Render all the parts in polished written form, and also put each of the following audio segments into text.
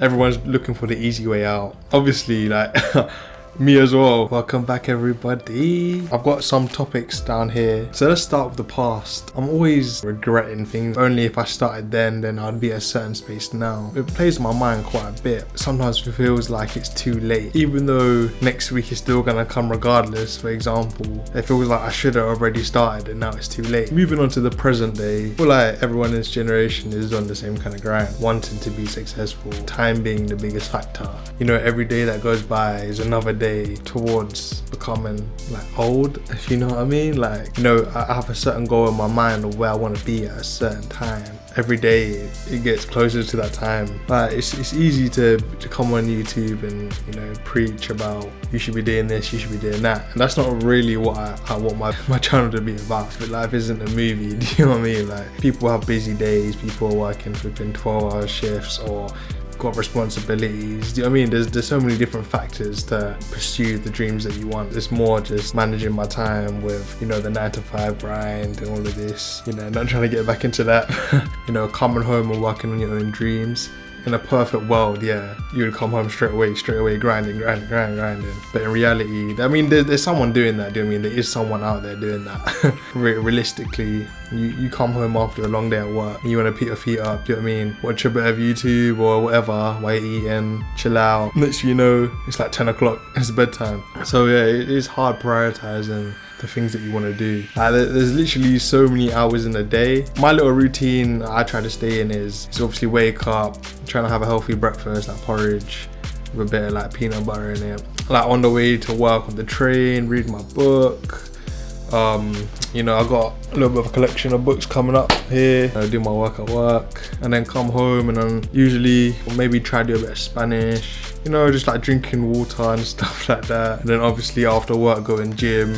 everyone's looking for the easy way out. Obviously, like me as well. Welcome back, everybody. I've got some topics down here. So let's start with the past. I'm always regretting things. Only if I started then I'd be at a certain space now. It plays my mind quite a bit. Sometimes it feels like it's too late. Even though next week is still gonna come regardless, for example, it feels like I should have already started and now it's too late. Moving on to the present day, I feel like everyone in this generation is on the same kind of grind, wanting to be successful, time being the biggest factor. You know, every day that goes by is another day towards becoming like old, if you know what I mean. Like, you know, I have a certain goal in my mind of where I want to be at a certain time. Every day it gets closer to that time. Like, it's easy to come on YouTube and, you know, preach about you should be doing this, you should be doing that, and that's not really what I want my channel to be about. But life isn't a movie, do you know what I mean? Like, people have busy days, people are working flipping 12-hour shifts or got responsibilities. Do you know what I mean? There's so many different factors to pursue the dreams that you want. It's more just managing my time with, you know, the 9-to-5 grind and all of this, you know, not trying to get back into that. You know, coming home and working on your own dreams. In a perfect world, yeah, you would come home straight away grinding. But in reality, I mean, there's someone doing that, do you know what I mean? There is someone out there doing that. Realistically, you come home after a long day at work and you want to put your feet up, do you know what I mean? Watch a bit of YouTube or whatever while you're eating, chill out. Next thing you know, it's like 10 o'clock, it's bedtime. So yeah, it is hard prioritizing the things that you want to do. There's literally so many hours in a day. My little routine I try to stay in is obviously wake up, trying to have a healthy breakfast, like porridge with a bit of like peanut butter in it. Like on the way to work on the train, read my book. You know, I got a little bit of a collection of books coming up here. I do my work at work and then come home and then usually maybe try to do a bit of Spanish. You know, just like drinking water and stuff like that. And then obviously after work going gym.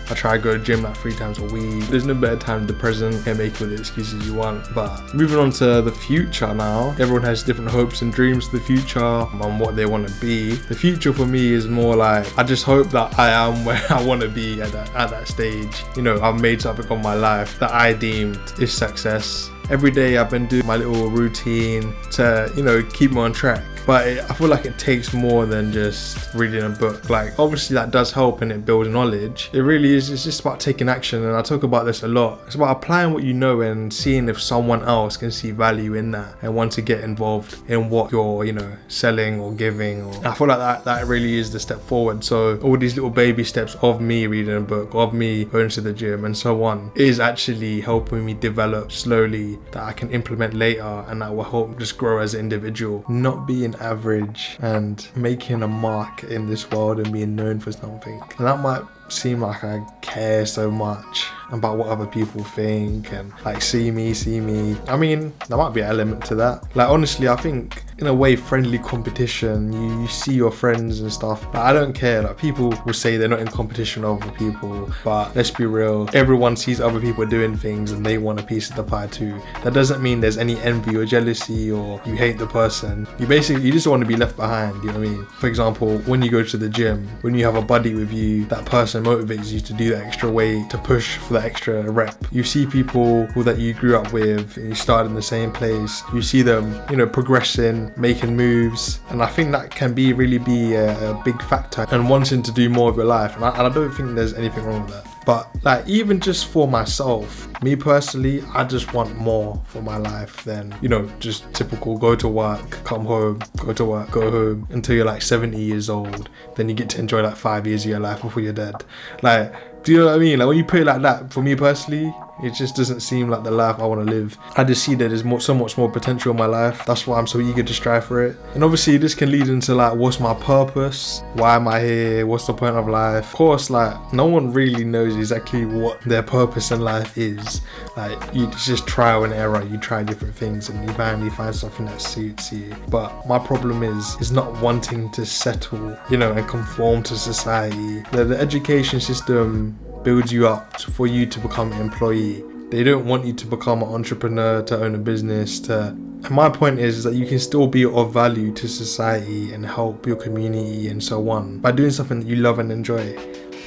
I try to go to gym like 3 times a week. There's no better time than the present. You can make all the excuses you want. But moving on to the future now. Everyone has different hopes and dreams for the future and what they want to be. The future for me is more like, I just hope that I am where I want to be at that stage. You know, I've made something of my life that I deemed is success. Every day I've been doing my little routine to, you know, keep me on track. But I feel like it takes more than just reading a book. Like, obviously that does help and it builds knowledge. It really is, it's just about taking action, and I talk about this a lot. It's about applying what you know and seeing if someone else can see value in that and want to get involved in what you're, you know, selling or giving. I feel like that really is the step forward. So all these little baby steps of me reading a book, of me going to the gym and so on, is actually helping me develop slowly that I can implement later, and that will help just grow as an individual. Not being average and making a mark in this world and being known for something. And that might seem like I care so much about what other people think and like see me. I mean, there might be an element to that. Like, honestly, I think in a way friendly competition, you see your friends and stuff. Like, I don't care. Like, people will say they're not in competition with other people, but let's be real, everyone sees other people doing things and they want a piece of the pie too. That doesn't mean there's any envy or jealousy or you hate the person. You just want to be left behind, you know what I mean? For example, when you go to the gym, when you have a buddy with you, that person motivates you to do that extra weight, to push for that extra rep. You see people that you grew up with and you started in the same place, you see them, you know, progressing, making moves, and I think that can really be a big factor and wanting to do more of your life, and I don't think there's anything wrong with that. But like, even just for myself, me personally, I just want more for my life than, you know, just typical go to work, come home, go to work, go home until you're like 70 years old. Then you get to enjoy like 5 years of your life before you're dead. Like, do you know what I mean? Like, when you put it like that, for me personally, it just doesn't seem like the life I want to live. I just see that there's so much more potential in my life. That's why I'm so eager to strive for it. And obviously this can lead into like, what's my purpose? Why am I here? What's the point of life? Of course, like, no one really knows exactly what their purpose in life is. Like, it's just trial and error. You try different things and you finally find something that suits you. But my problem is not wanting to settle, you know, and conform to society. The education system builds you up for you to become an employee. They don't want you to become an entrepreneur, to own a business, and my point is that you can still be of value to society and help your community and so on by doing something that you love and enjoy.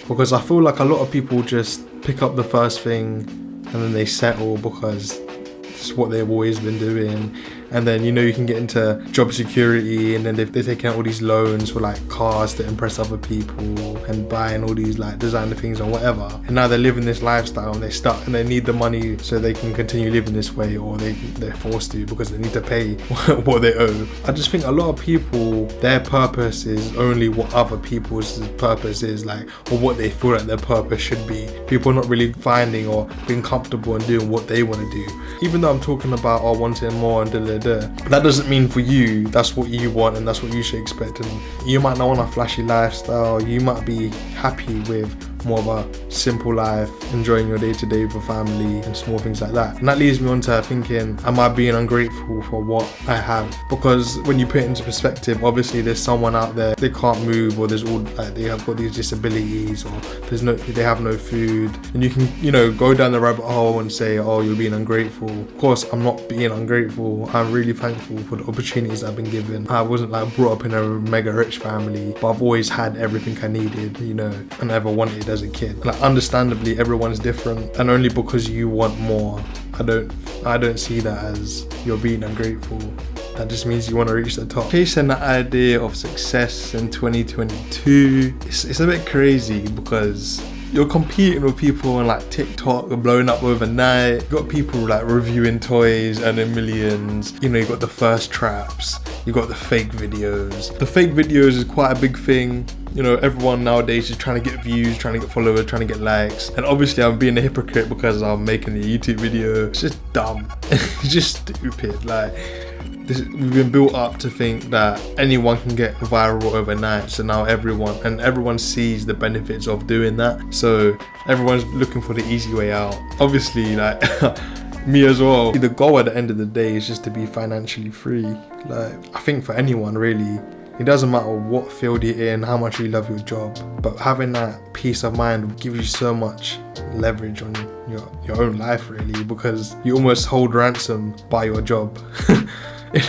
Because I feel like a lot of people just pick up the first thing and then they settle because it's what they've always been doing. and then you can get into job security, and then they're taking out all these loans for like cars to impress other people and buying all these like designer things or whatever, and now they're living this lifestyle and they're stuck and they need the money so they can continue living this way, or they're forced to because they need to pay what they owe. I just think a lot of people, their purpose is only what other people's purpose is, like, or what they feel like their purpose should be. People are not really finding or being comfortable and doing what they want to do. Even though I'm talking about wanting more and that doesn't mean for you that's what you want and that's what you should expect. And you might not want a flashy lifestyle, you might be happy with more of a simple life, enjoying your day-to-day with family and small things like that. And that leads me on to thinking, am I being ungrateful for what I have? Because when you put it into perspective, obviously there's someone out there, they can't move, or there's all like, they have got these disabilities, or they have no food, and you can go down the rabbit hole and say, oh, you're being ungrateful. Of course I'm not being ungrateful. I'm really thankful for the opportunities I've been given. I wasn't like brought up in a mega rich family, but I've always had everything I needed, and ever wanted as a kid. Like, understandably everyone's different, and only because you want more, I don't see that as you're being ungrateful. That just means you want to reach the top. Chasing the idea of success in 2022, it's a bit crazy because you're competing with people on like TikTok blowing up overnight. You got people like reviewing toys earning millions. You got the first traps, you got the fake videos. The fake videos is quite a big thing. Everyone nowadays is trying to get views, trying to get followers, trying to get likes. And obviously I'm being a hypocrite because I'm making a YouTube video. It's just dumb. It's just stupid. Like, we've been built up to think that anyone can get viral overnight. So now everyone sees the benefits of doing that. So everyone's looking for the easy way out. Obviously, like me as well. The goal at the end of the day is just to be financially free. Like, I think for anyone really, it doesn't matter what field you're in, how much you love your job, but having that peace of mind will give you so much leverage on your own life really, because you almost hold ransom by your job.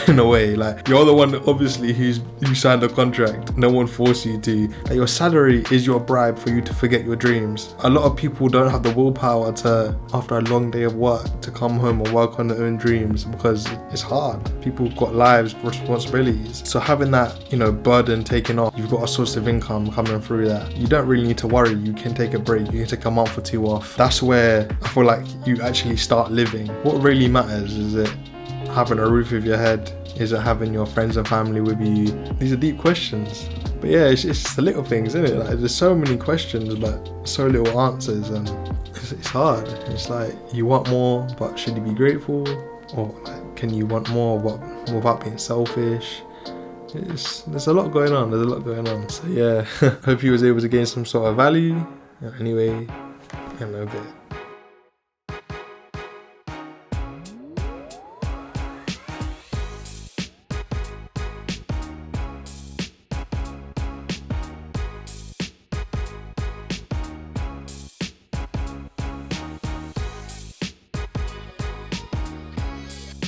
In a way, like, you're the one obviously who signed the contract. No one forced you to. Like, your salary is your bribe for you to forget your dreams. A lot of people don't have the willpower to, after a long day of work, to come home and work on their own dreams because it's hard. People got lives, responsibilities. So having that, burden taken off, you've got a source of income coming through that. You don't really need to worry. You can take a break. You can take a month or two off. That's where I feel like you actually start living. What really matters is it having a roof over your head? Is it having your friends and family with you? These are deep questions. But yeah, it's just the little things, isn't it? Like, there's so many questions, but so little answers, and it's hard. It's like, you want more, but should you be grateful? Or like, can you want more without being selfish? There's a lot going on. So yeah, hope you was able to gain some sort of value. Anyway, in a bit.